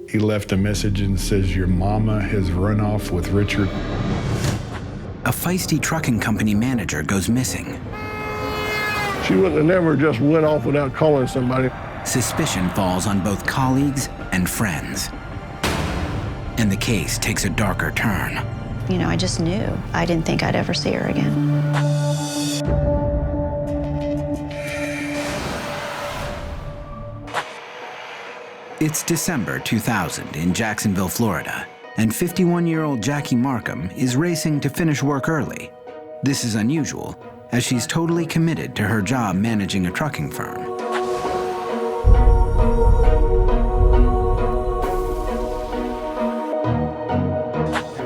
He left a message and says, "Your mama has run off with Richard." A feisty trucking company manager goes missing. She wouldn't have never just went off without calling somebody. Suspicion falls on both colleagues and friends. And the case takes a darker turn. You know, I just knew. I didn't think I'd ever see her again. It's December 2000 in Jacksonville, Florida, and 51-year-old Jackie Markham is racing to finish work early. This is unusual, as she's totally committed to her job managing a trucking firm.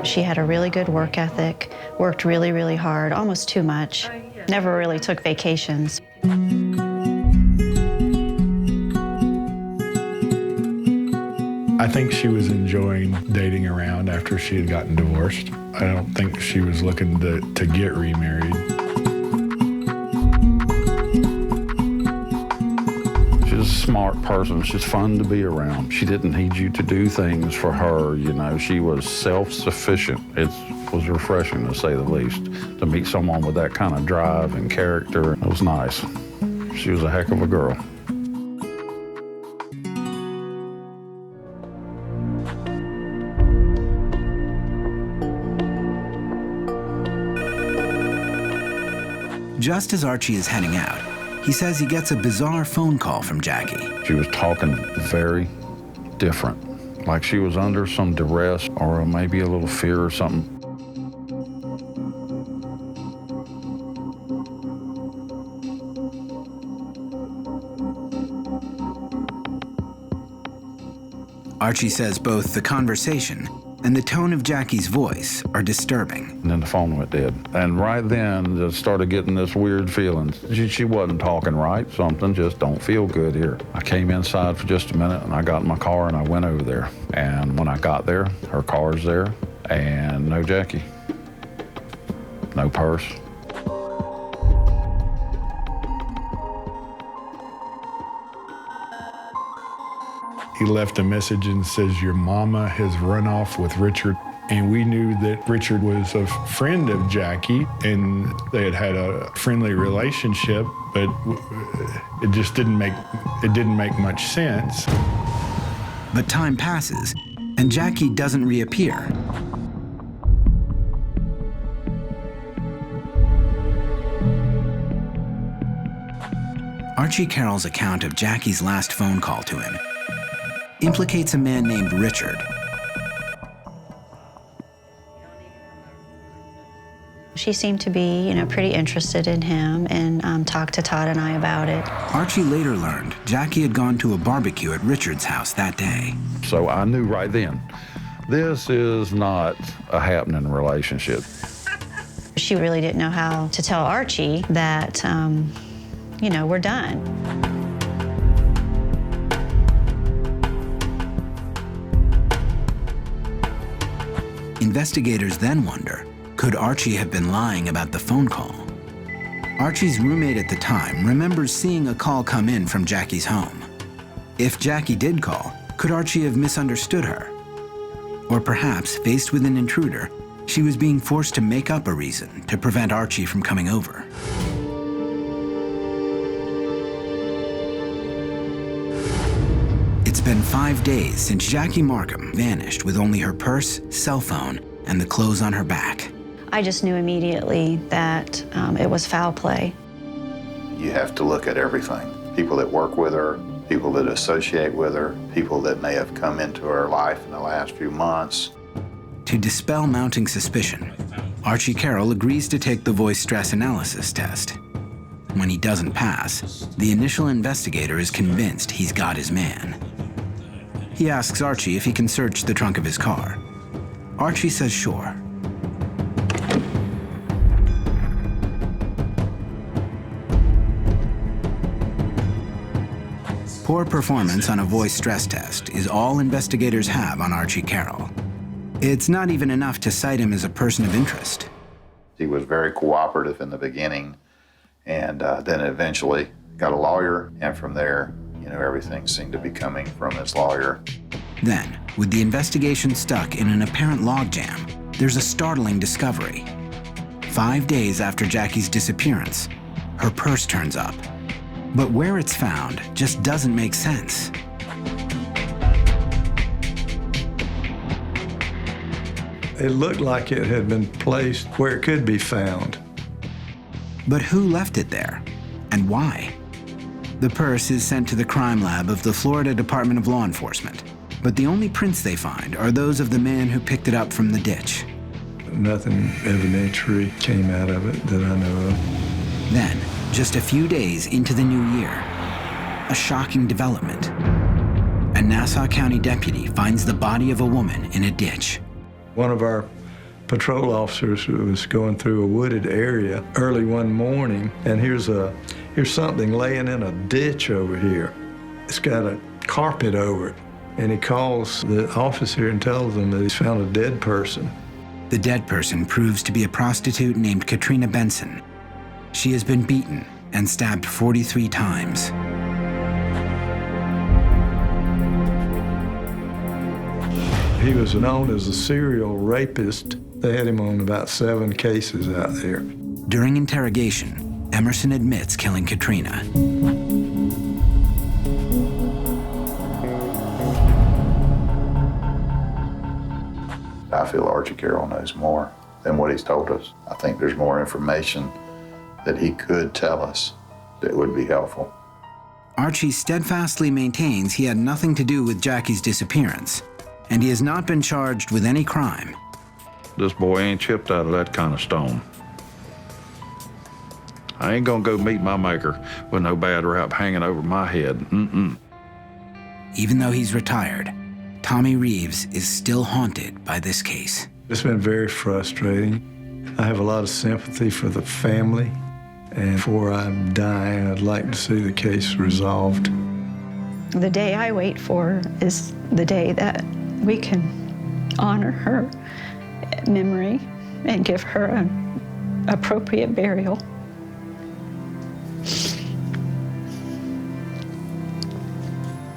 She had a really good work ethic, worked really, really hard, almost too much. Never really took vacations. I think she was enjoying dating around after she had gotten divorced. I don't think she was looking to get remarried. She's a smart person. She's fun to be around. She didn't need you to do things for her, you know. She was self-sufficient. It was refreshing, to say the least. To meet someone with that kind of drive and character, it was nice. She was a heck of a girl. Just as Archie is heading out, he says he gets a bizarre phone call from Jackie. She was talking very different, like she was under some duress or maybe a little fear or something. Archie says both the conversation and the tone of Jackie's voice are disturbing. And then the phone went dead. And right then, just started getting this weird feeling. She wasn't talking right. Something just don't feel good here. I came inside for just a minute, and I got in my car, and I went over there. And when I got there, her car's there, and no Jackie. No purse. He left a message and says, "Your mama has run off with Richard." And we knew that Richard was a friend of Jackie, and they had had a friendly relationship, but it just didn't make much sense. But time passes, and Jackie doesn't reappear. Archie Carroll's account of Jackie's last phone call to him implicates a man named Richard. She seemed to be, you know, pretty interested in him and talked to Todd and I about it. Archie later learned Jackie had gone to a barbecue at Richard's house that day. So I knew right then, this is not a happening relationship. She really didn't know how to tell Archie that, you know, we're done. Investigators then wonder, could Archie have been lying about the phone call? Archie's roommate at the time remembers seeing a call come in from Jackie's home. If Jackie did call, could Archie have misunderstood her? Or perhaps, faced with an intruder, she was being forced to make up a reason to prevent Archie from coming over. It's been 5 days since Jackie Markham vanished with only her purse, cell phone, and the clothes on her back. I just knew immediately that it was foul play. You have to look at everything. People that work with her, people that associate with her, people that may have come into her life in the last few months. To dispel mounting suspicion, Archie Carroll agrees to take the voice stress analysis test. When he doesn't pass, the initial investigator is convinced he's got his man. He asks Archie if he can search the trunk of his car. Archie says sure. Poor performance on a voice stress test is all investigators have on Archie Carroll. It's not even enough to cite him as a person of interest. He was very cooperative in the beginning, and then eventually got a lawyer, and from there, you know, everything seemed to be coming from his lawyer. Then, With the investigation stuck in an apparent logjam, there's a startling discovery. 5 days after Jackie's disappearance, her purse turns up. But where it's found just doesn't make sense. It looked like it had been placed where it could be found. But who left it there, and why? The purse is sent to the crime lab of the Florida Department of Law Enforcement, but the only prints they find are those of the man who picked it up from the ditch. Nothing evidentiary came out of it that I know of. Then, just a few days into the new year, a shocking development. A Nassau County deputy finds the body of a woman in a ditch. One of our patrol officers was going through a wooded area early one morning, and here's something laying in a ditch over here. It's got a carpet over it, and he calls the officer and tells them that he's found a dead person. The dead person proves to be a prostitute named Katrina Benson. She has been beaten and stabbed 43 times. He was known as a serial rapist. They had him on about 7 cases out there. During interrogation, Emerson admits killing Katrina. I feel Archie Carroll knows more than what he's told us. I think there's more information that he could tell us that would be helpful. Archie steadfastly maintains he had nothing to do with Jackie's disappearance, and he has not been charged with any crime. This boy ain't chipped out of that kind of stone. I ain't gonna go meet my maker with no bad rap hanging over my head. Mm-mm. Even though he's retired, Tommy Reeves is still haunted by this case. It's been very frustrating. I have a lot of sympathy for the family, and before I die, I'd like to see the case resolved. The day I wait for is the day that we can honor her memory and give her an appropriate burial.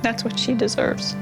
That's what she deserves.